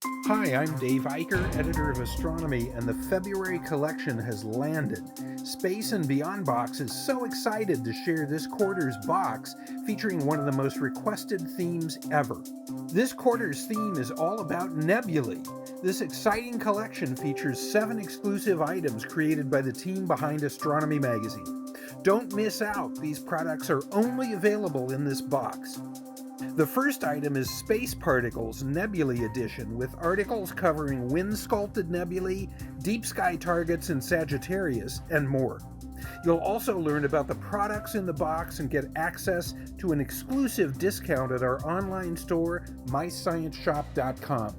Hi, I'm Dave Eicher, editor of Astronomy, and the February collection has landed. Space and Beyond Box is so excited to share this quarter's box featuring one of the most requested themes ever. This quarter's theme is all about nebulae. This exciting collection features 7 exclusive items created by the team behind Astronomy magazine. Don't miss out, these products are only available in this box. The first item is Space Particles Nebulae Edition, with articles covering wind-sculpted nebulae, deep sky targets in Sagittarius, and more. You'll also learn about the products in the box and get access to an exclusive discount at our online store, myscienceshop.com.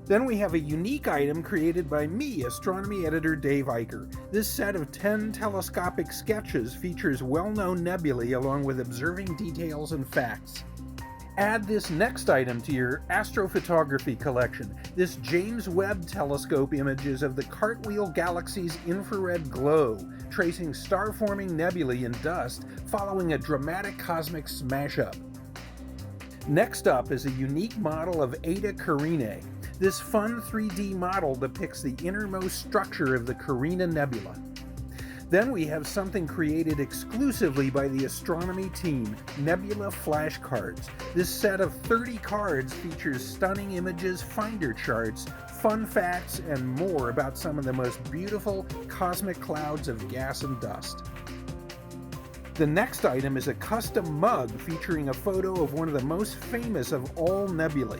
Then we have a unique item created by me, astronomy editor Dave Eicher. This set of 10 telescopic sketches features well-known nebulae along with observing details and facts. Add this next item to your astrophotography collection. This James Webb telescope images of the Cartwheel Galaxy's infrared glow, tracing star-forming nebulae and dust following a dramatic cosmic smash-up. Next up is a unique model of Eta Carinae. This fun 3D model depicts the innermost structure of the Carinae Nebula. Then we have something created exclusively by the Astronomy team, Nebulae Flashcards. This set of 30 cards features stunning images, finder charts, fun facts, and more about some of the most beautiful cosmic clouds of gas and dust. The next item is a custom mug featuring a photo of one of the most famous of all nebulae.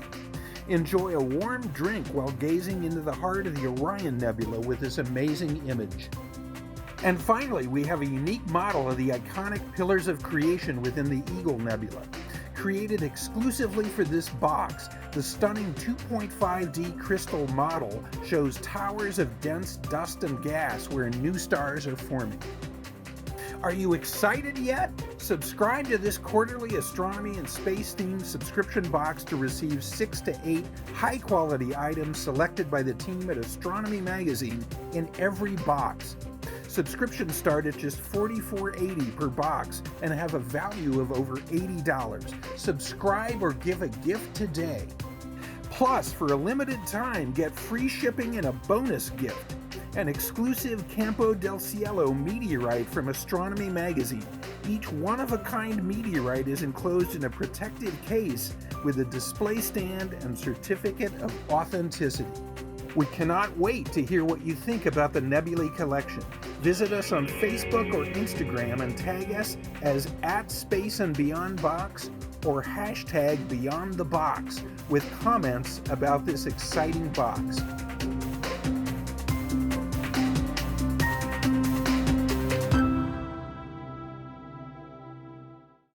Enjoy a warm drink while gazing into the heart of the Orion Nebula with this amazing image. And finally, we have a unique model of the iconic Pillars of Creation within the Eagle Nebula. Created exclusively for this box, the stunning 2.5D crystal model shows towers of dense dust and gas where new stars are forming. Are you excited yet? Subscribe to this quarterly astronomy and space-themed subscription box to receive 6 to 8 high-quality items selected by the team at Astronomy magazine in every box. Subscriptions start at just $44.80 per box and have a value of over $80. Subscribe or give a gift today. Plus, for a limited time, get free shipping and a bonus gift. An exclusive Campo del Cielo meteorite from Astronomy magazine. Each one-of-a-kind meteorite is enclosed in a protected case with a display stand and certificate of authenticity. We cannot wait to hear what you think about the Nebulae collection. Visit us on Facebook or Instagram and tag us as @SpaceandBeyondBox or #BeyondTheBox with comments about this exciting box.